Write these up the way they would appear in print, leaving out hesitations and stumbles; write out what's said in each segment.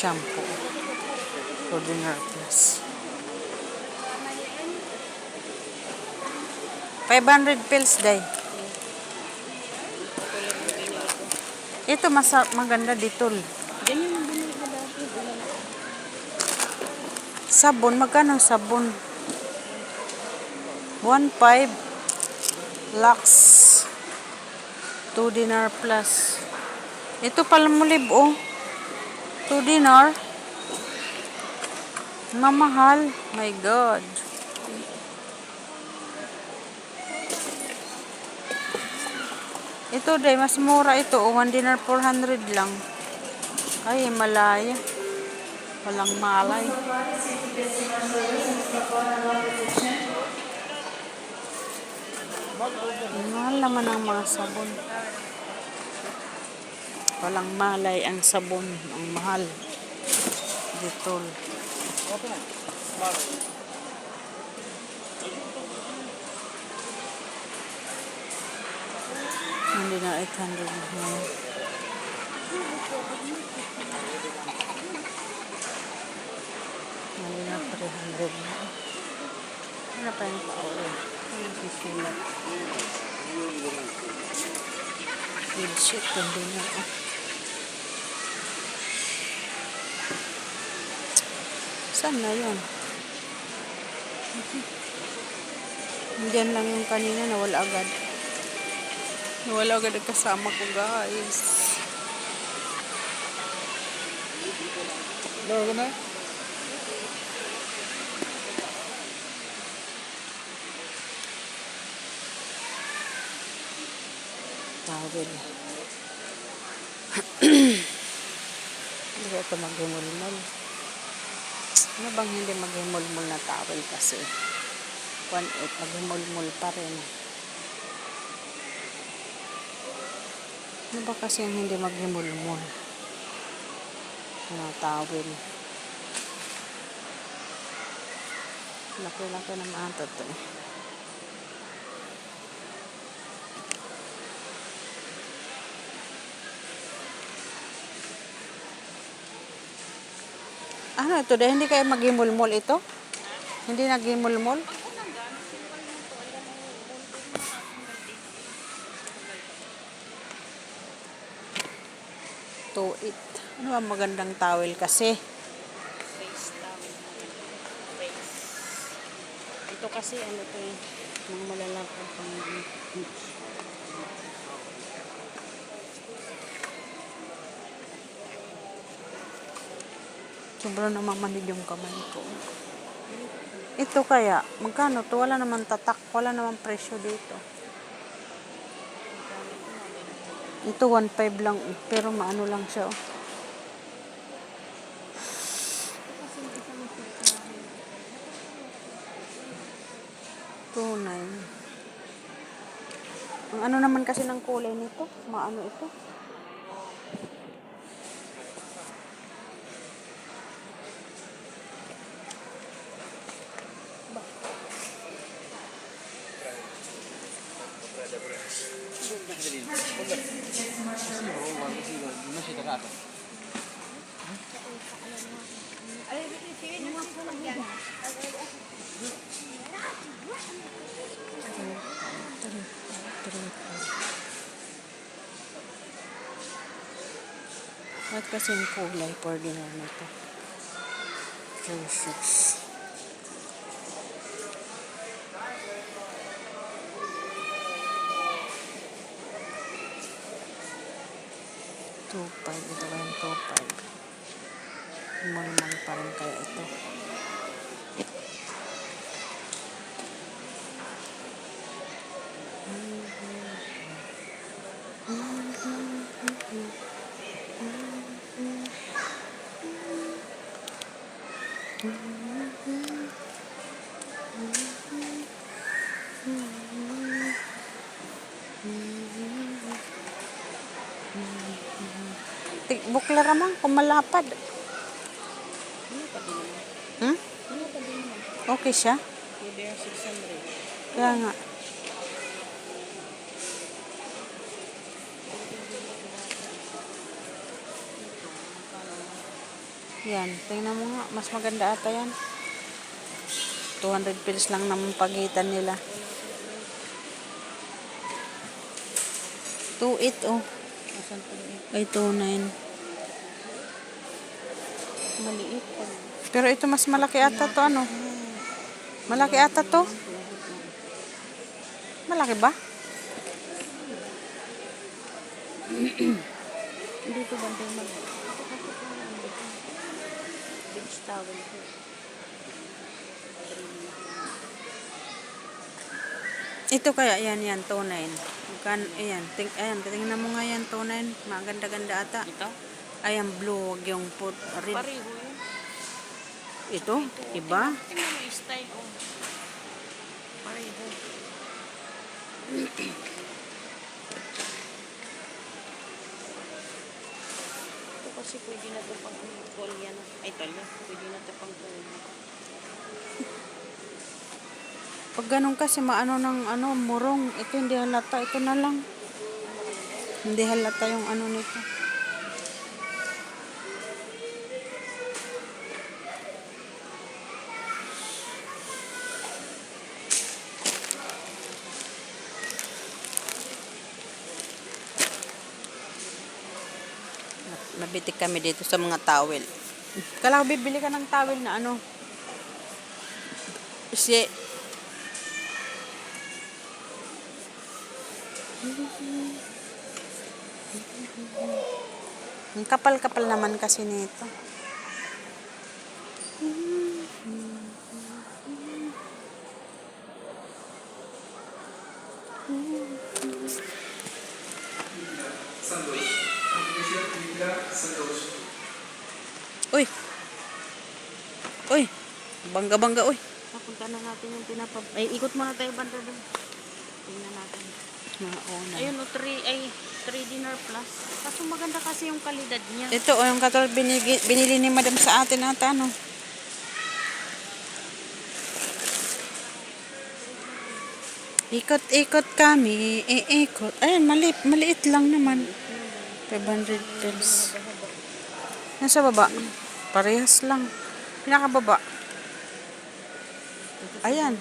shampoo. Ordinary Plus. 500 pills, day. Ito maganda dito. Ganyan ang binili ko dati. Sabon, magkano sabon? 1.5 Lux 2 dinar plus. Ito Palmolive, oh. 2 dinar. Mamahal. My God. Ito, day, mas mura ito. 1 dinar 400 lang. Ay, malaya. Walang malay. Mahal naman ang mga sabon. Walang malay ang sabon. Ang mahal. Dettol. Hindi na 800 na. Hindi na 300 na. Ano pa yung tao? Sisulat. Bedsheet, hindi na. Saan na yun? Diyan lang yung kanina, nawala agad. Nawala agad ang kasama ko, guys. Bago na? Tawel. Hindi ko ito maghimulmul. Ano bang hindi maghimulmul na tawel kasi? 1.8, maghimulmul pa rin. Ano ba kasi yung hindi maghimulmul na tawel? Laki-laki naman ito to. Ano ito? Dahil hindi kayo maghimulmul ito? Hindi naghimulmul? To it. Ano ba magandang towel kasi? Face towel. Face. Ito kasi ano to eh. Mga malalapad pang Sobrang namamanid yung kamay ko. Ito kaya, magkano to? Wala naman tatak, wala naman presyo dito. Ito 1.5 lang, pero maano lang siya. Oh. Tunay. Ang ano naman kasi ng kulay nito, maano ito. At kasi yung kulay, pwede na ito. 36. Ito ba yung 2.5? Mal pa rin kaya ito. Bukla ramang kumalapad. Hmm? Okay siya? Pwede 600. Kaya nga. Yan, tingnan mo nga. Mas maganda ata yan. 200 pills lang naman pagitan nila. 2.8 oh. Asan po yun? Ay, 2.9. Maliit pa. Pero ito mas malaki ata to, ano? Malaki ata to? Malaki ba? Dito banda yung maliit. Beach towel po. Ito kaya, yan, 2.9. Ayan, ayan, tingnan mo nga yan, 2.9. Maganda-ganda ata. Ito? Ayan, blue, wag yung red. Pareho yun. Ito, iba? Tingnan mo yung style ko. Pareho. Ito kasi pwede na ito pang tolya na. Ay, tolya. Pwede na ito pang tolya. Pag ganun kasi maano ng murong, ito hindi halata, ito na lang. Hindi halata yung ano nito. Nabitik kami dito sa mga towel. Kala ko bibili ka ng towel na ano. Kasi ang kapal-kapal naman kasi nito. Uy. Uy. Bangga-bangga, uy. Papunta na natin yung pinapab... Ay, ikot muna tayo banda doon. Tingnan natin. Mauna. Ayun, 3 dinar plus. Kaso maganda kasi yung kalidad niya. Ito, yung katulad binili ni madam sa atin ata, ano. Ikot-ikot kami, iikot. Ayan, maliit lang naman. 500 pesos. Nasa baba? Parehas lang. Pinakababa. Ayan.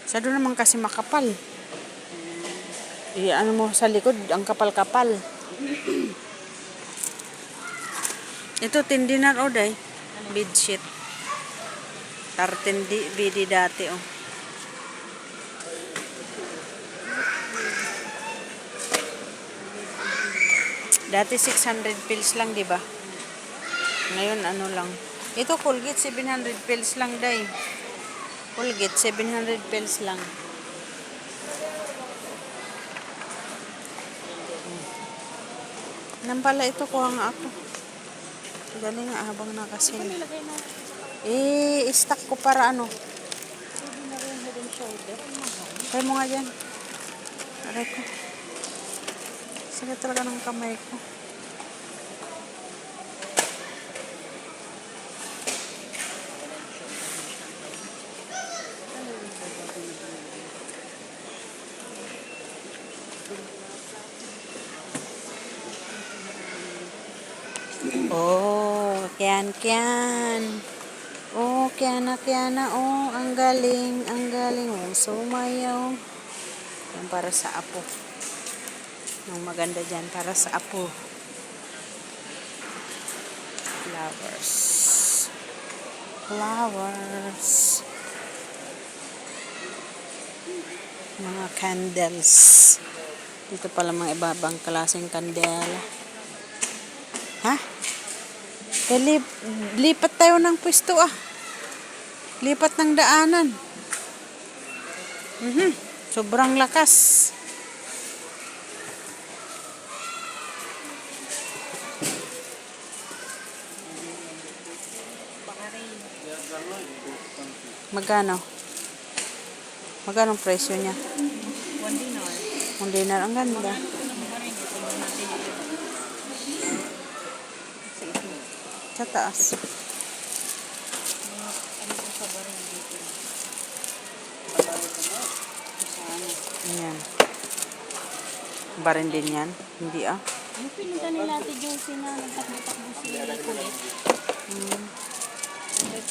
Sa doon naman kasi makapal. Ano mo sa likod, ang kapal-kapal. Ito, 10 dinar o day. Bedsheet. 13 BD dati, oh. Dati 600 pills lang, di ba? Ngayon, ano lang. Ito, Colgate, 700 pills lang, day. Colgate, 700 pills lang. Nang pala ito, kuha nga ako. Dali nga, habang nakasin. Stock ko para ano. Pwede na rin head and shoulder. Try mo nga dyan. Aray ko. Sakit talaga ng kamay ko. Oh, kian. Oh, kiana. Oh, ang galing. Oh, sumayaw. Yan para sa apo. Ang maganda dyan, para sa apo. Flowers. Mga candles. Dito pala mga ibabang klaseng kandela. Ha? Lipat tayo ng pwesto, ah. Lipat ng daanan. Sobrang lakas. Magkano? Magkano ang presyo niya? 1 dinar. 1 dinar. Ang ganda. Sa taas. Ano po sa barang dito? Ayan. Barin din yan. Hindi, ah. Yung pinunta nila Ate Josie na nagtakbo-takbo si kulit.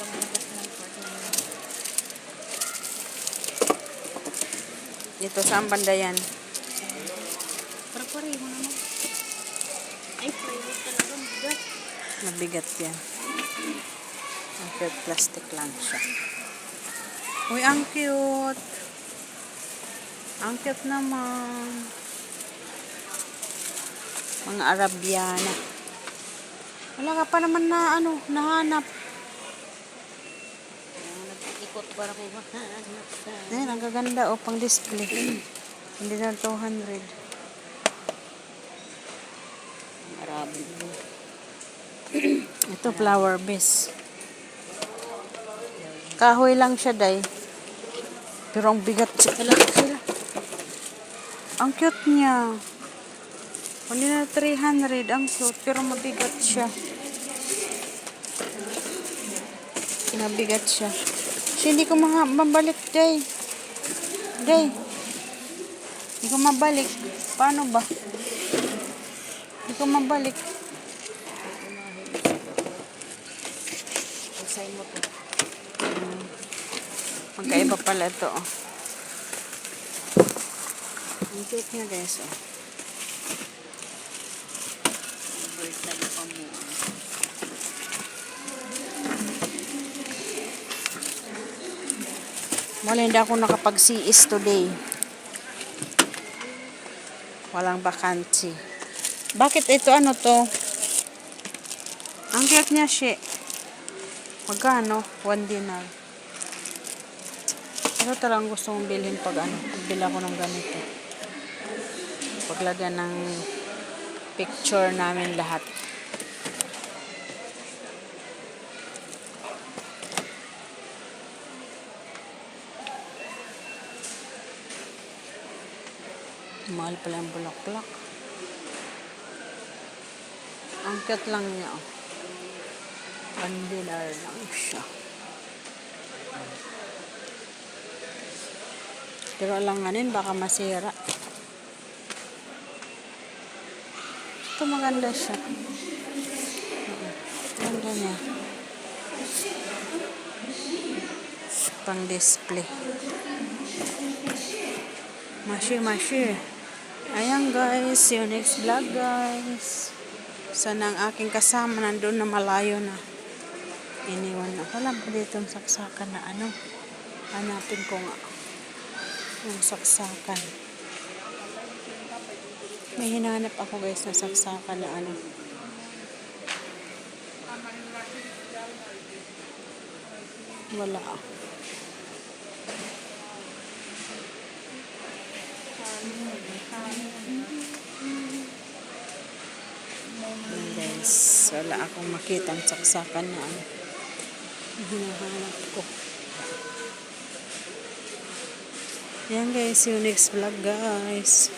pagbukas ng partner. Dito, saan banda yan? Para pareho naman. Ay, private talaga. Bigat. Mabigat yan. Ang plastic lang siya. Uy, ang cute. Ang cute naman. Mga Arabiana. Wala ka pa naman na nahanap. Nag-ikot para ko ba? Ayan, ang gaganda pang display. Hindi na 200. Marami. Ito, flower base. Kahoy lang siya, day. Pero ang bigat siya. Sila. Ang cute niya. Hindi na 300. Ang cute, pero mabigat siya. Mabigat siya. Kasi hindi ko mabalik, day. Day. Hindi ko mabalik. Paano ba? Hindi ko mabalik. Isay mo to. Magkaiba pala ito. Ang cute niya, guys. Bird na pamuan. Wala, hindi ako nakapag-CIS today. Walang vacancy. Bakit ito, ano to? Ang cute niya, siya. Magkano? 1 dinar. Ito talagang gusto kong bilhin pag pagbila ko ng ganito. Paglagyan ng picture namin lahat. Mahal pala yung bulaklak. Ang cute lang niya. 1 dinar lang siya. Pero alanganin, baka masira. Ito maganda siya. Ganda niya. Pang display. Mashi. Ayan guys, see you next vlog guys. Sana ang aking kasama nandun na malayo na. Iniwan na. Wala pa dito ang saksakan na hanapin ko nga. Yung saksakan. May hinahanap ako guys na saksakan na wala. Guys, wala akong makita ang saksakan na hinahanap ko. Yan guys, see you next vlog guys.